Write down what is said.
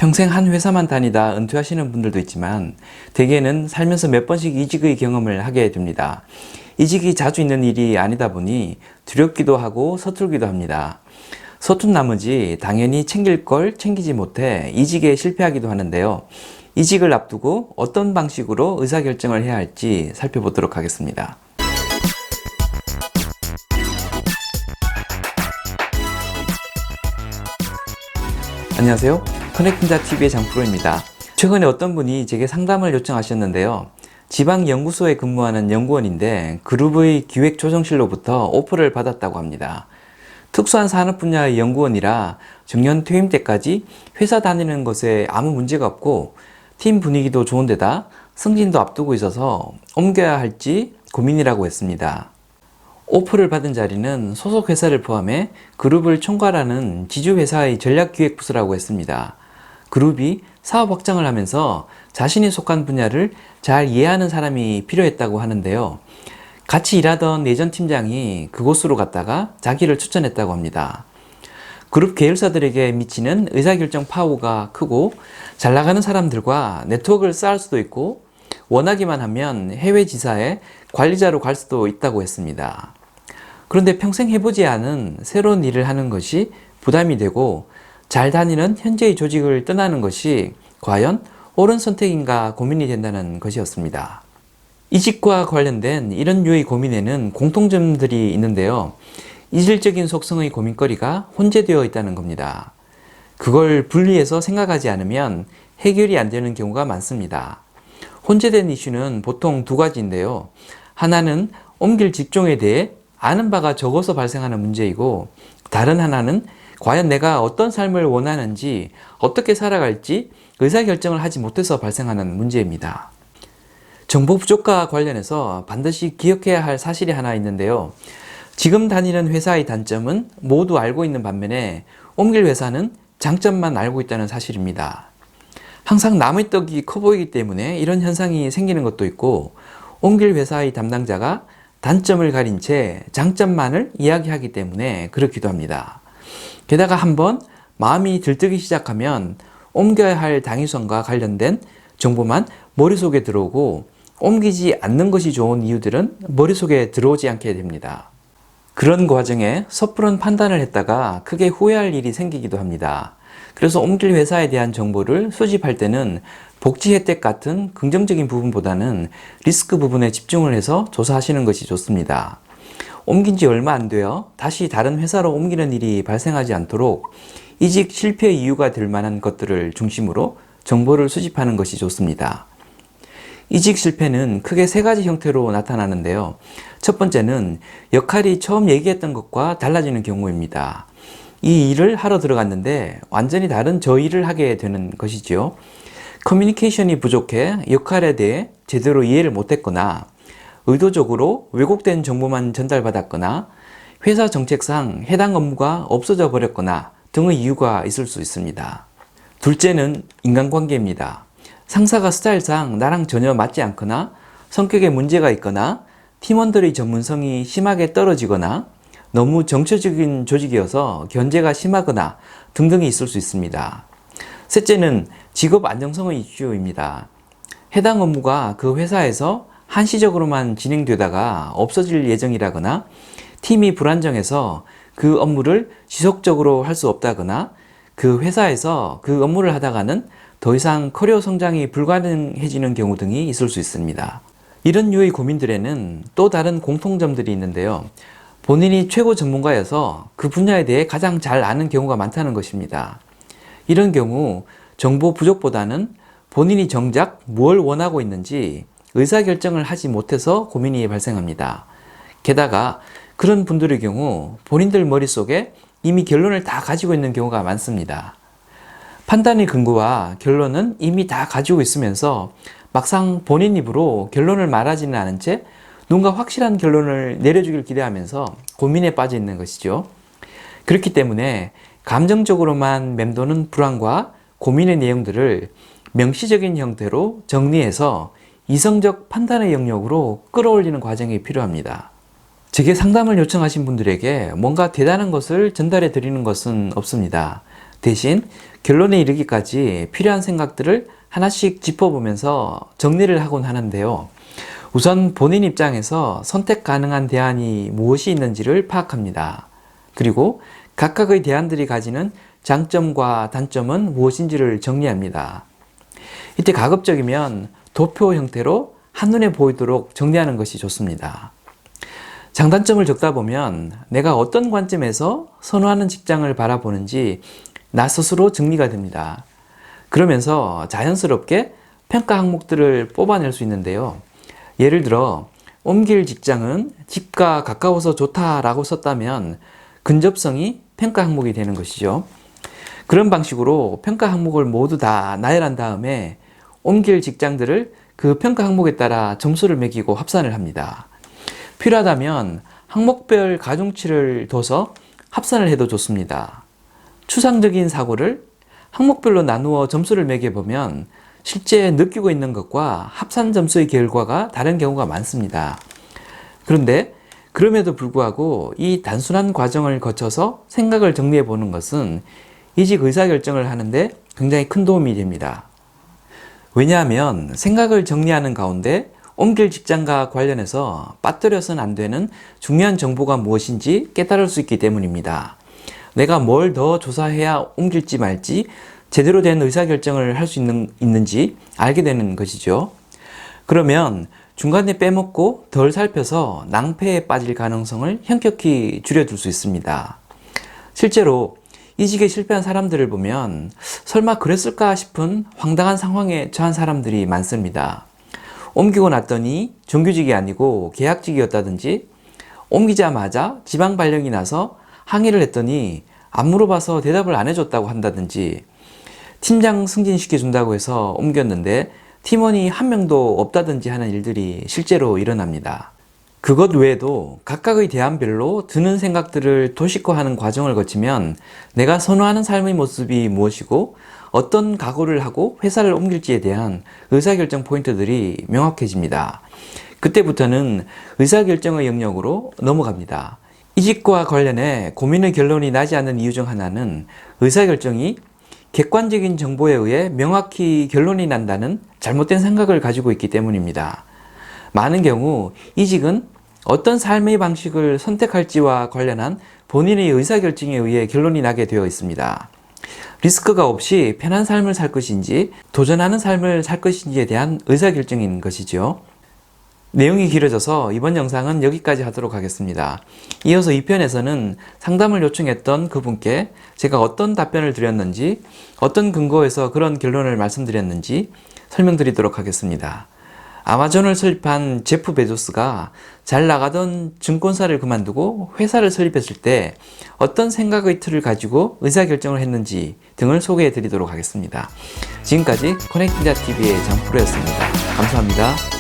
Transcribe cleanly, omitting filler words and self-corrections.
평생 한 회사만 다니다 은퇴하시는 분들도 있지만 대개는 살면서 몇 번씩 이직의 경험을 하게 됩니다. 이직이 자주 있는 일이 아니다 보니 두렵기도 하고 서툴기도 합니다. 서툰 나머지 당연히 챙길 걸 챙기지 못해 이직에 실패하기도 하는데요. 이직을 앞두고 어떤 방식으로 의사결정을 해야 할지 살펴보도록 하겠습니다. 안녕하세요. 커넥팅자TV의 장프로입니다. 최근에 어떤 분이 제게 상담을 요청하셨는데요. 지방연구소에 근무하는 연구원인데 그룹의 기획조정실로부터 오퍼를 받았다고 합니다. 특수한 산업 분야의 연구원이라 정년 퇴임 때까지 회사 다니는 것에 아무 문제가 없고 팀 분위기도 좋은데다 승진도 앞두고 있어서 옮겨야 할지 고민이라고 했습니다. 오퍼를 받은 자리는 소속 회사를 포함해 그룹을 총괄하는 지주회사의 전략기획부서라고 했습니다. 그룹이 사업 확장을 하면서 자신이 속한 분야를 잘 이해하는 사람이 필요했다고 하는데요. 같이 일하던 내전 팀장이 그곳으로 갔다가 자기를 추천했다고 합니다. 그룹 계열사들에게 미치는 의사결정 파워가 크고 잘 나가는 사람들과 네트워크를 쌓을 수도 있고 원하기만 하면 해외 지사에 관리자로 갈 수도 있다고 했습니다. 그런데 평생 해보지 않은 새로운 일을 하는 것이 부담이 되고 잘 다니는 현재의 조직을 떠나는 것이 과연 옳은 선택인가 고민이 된다는 것이었습니다. 이직과 관련된 이런 류의 고민에는 공통점들이 있는데요. 이질적인 속성의 고민거리가 혼재되어 있다는 겁니다. 그걸 분리해서 생각하지 않으면 해결이 안 되는 경우가 많습니다. 혼재된 이슈는 보통 두 가지인데요. 하나는 옮길 직종에 대해 아는 바가 적어서 발생하는 문제이고 다른 하나는 과연 내가 어떤 삶을 원하는지 어떻게 살아갈지 의사결정을 하지 못해서 발생하는 문제입니다. 정보 부족과 관련해서 반드시 기억해야 할 사실이 하나 있는데요. 지금 다니는 회사의 단점은 모두 알고 있는 반면에 옮길 회사는 장점만 알고 있다는 사실입니다. 항상 남의 떡이 커 보이기 때문에 이런 현상이 생기는 것도 있고 옮길 회사의 담당자가 단점을 가린 채 장점만을 이야기하기 때문에 그렇기도 합니다. 게다가 한번 마음이 들뜨기 시작하면 옮겨야 할 당위성과 관련된 정보만 머릿속에 들어오고 옮기지 않는 것이 좋은 이유들은 머릿속에 들어오지 않게 됩니다. 그런 과정에 섣부른 판단을 했다가 크게 후회할 일이 생기기도 합니다. 그래서 옮길 회사에 대한 정보를 수집할 때는 복지 혜택 같은 긍정적인 부분보다는 리스크 부분에 집중을 해서 조사하시는 것이 좋습니다. 옮긴 지 얼마 안 되어 다시 다른 회사로 옮기는 일이 발생하지 않도록 이직 실패 이유가 될 만한 것들을 중심으로 정보를 수집하는 것이 좋습니다. 이직 실패는 크게 세 가지 형태로 나타나는데요. 첫 번째는 역할이 처음 얘기했던 것과 달라지는 경우입니다. 이 일을 하러 들어갔는데 완전히 다른 저 일을 하게 되는 것이죠. 커뮤니케이션이 부족해 역할에 대해 제대로 이해를 못했거나 의도적으로 왜곡된 정보만 전달받았거나 회사 정책상 해당 업무가 없어져 버렸거나 등의 이유가 있을 수 있습니다. 둘째는 인간관계입니다. 상사가 스타일상 나랑 전혀 맞지 않거나 성격에 문제가 있거나 팀원들의 전문성이 심하게 떨어지거나 너무 정처적인 조직이어서 견제가 심하거나 등등이 있을 수 있습니다. 셋째는 직업 안정성의 이슈입니다. 해당 업무가 그 회사에서 한시적으로만 진행되다가 없어질 예정이라거나 팀이 불안정해서 그 업무를 지속적으로 할 수 없다거나 그 회사에서 그 업무를 하다가는 더 이상 커리어 성장이 불가능해지는 경우 등이 있을 수 있습니다. 이런 류의 고민들에는 또 다른 공통점들이 있는데요. 본인이 최고 전문가여서 그 분야에 대해 가장 잘 아는 경우가 많다는 것입니다. 이런 경우 정보 부족보다는 본인이 정작 뭘 원하고 있는지 의사결정을 하지 못해서 고민이 발생합니다. 게다가 그런 분들의 경우 본인들 머릿속에 이미 결론을 다 가지고 있는 경우가 많습니다. 판단의 근거와 결론은 이미 다 가지고 있으면서 막상 본인 입으로 결론을 말하지는 않은 채 누군가 확실한 결론을 내려주길 기대하면서 고민에 빠져 있는 것이죠. 그렇기 때문에 감정적으로만 맴도는 불안과 고민의 내용들을 명시적인 형태로 정리해서 이성적 판단의 영역으로 끌어올리는 과정이 필요합니다. 제게 상담을 요청하신 분들에게 뭔가 대단한 것을 전달해 드리는 것은 없습니다. 대신 결론에 이르기까지 필요한 생각들을 하나씩 짚어보면서 정리를 하곤 하는데요. 우선 본인 입장에서 선택 가능한 대안이 무엇이 있는지를 파악합니다. 그리고 각각의 대안들이 가지는 장점과 단점은 무엇인지를 정리합니다. 이때 가급적이면 도표 형태로 한눈에 보이도록 정리하는 것이 좋습니다. 장단점을 적다 보면 내가 어떤 관점에서 선호하는 직장을 바라보는지 나 스스로 정리가 됩니다. 그러면서 자연스럽게 평가 항목들을 뽑아낼 수 있는데요. 예를 들어 옮길 직장은 집과 가까워서 좋다라고 썼다면 근접성이 평가 항목이 되는 것이죠. 그런 방식으로 평가 항목을 모두 다 나열한 다음에 옮길 직장들을 그 평가 항목에 따라 점수를 매기고 합산을 합니다. 필요하다면 항목별 가중치를 둬서 합산을 해도 좋습니다. 추상적인 사고를 항목별로 나누어 점수를 매겨보면 실제 느끼고 있는 것과 합산 점수의 결과가 다른 경우가 많습니다. 그런데 그럼에도 불구하고 이 단순한 과정을 거쳐서 생각을 정리해 보는 것은 이직 의사결정을 하는데 굉장히 큰 도움이 됩니다. 왜냐하면 생각을 정리하는 가운데 옮길 직장과 관련해서 빠뜨려서는 안 되는 중요한 정보가 무엇인지 깨달을 수 있기 때문입니다. 내가 뭘 더 조사해야 옮길지 말지 제대로 된 의사결정을 할 수 있는지 알게 되는 것이죠. 그러면 중간에 빼먹고 덜 살펴서 낭패에 빠질 가능성을 현격히 줄여둘 수 있습니다. 실제로 이직에 실패한 사람들을 보면 설마 그랬을까 싶은 황당한 상황에 처한 사람들이 많습니다. 옮기고 났더니 정규직이 아니고 계약직이었다든지 옮기자마자 지방 발령이 나서 항의를 했더니 안 물어봐서 대답을 안 해줬다고 한다든지 팀장 승진시켜준다고 해서 옮겼는데 팀원이 한 명도 없다든지 하는 일들이 실제로 일어납니다. 그것 외에도 각각의 대안별로 드는 생각들을 도식화하는 과정을 거치면 내가 선호하는 삶의 모습이 무엇이고 어떤 각오를 하고 회사를 옮길지에 대한 의사결정 포인트들이 명확해집니다. 그때부터는 의사결정의 영역으로 넘어갑니다. 이직과 관련해 고민의 결론이 나지 않는 이유 중 하나는 의사결정이 객관적인 정보에 의해 명확히 결론이 난다는 잘못된 생각을 가지고 있기 때문입니다. 많은 경우 이직은 어떤 삶의 방식을 선택할지와 관련한 본인의 의사결정에 의해 결론이 나게 되어 있습니다. 리스크가 없이 편한 삶을 살 것인지 도전하는 삶을 살 것인지에 대한 의사결정인 것이죠. 내용이 길어져서 이번 영상은 여기까지 하도록 하겠습니다. 이어서 2편에서는 상담을 요청했던 그분께 제가 어떤 답변을 드렸는지, 어떤 근거에서 그런 결론을 말씀드렸는지 설명드리도록 하겠습니다. 아마존을 설립한 제프 베조스가 잘 나가던 증권사를 그만두고 회사를 설립했을 때 어떤 생각의 틀을 가지고 의사결정을 했는지 등을 소개해 드리도록 하겠습니다. 지금까지 커넥팅자TV의 장프로였습니다. 감사합니다.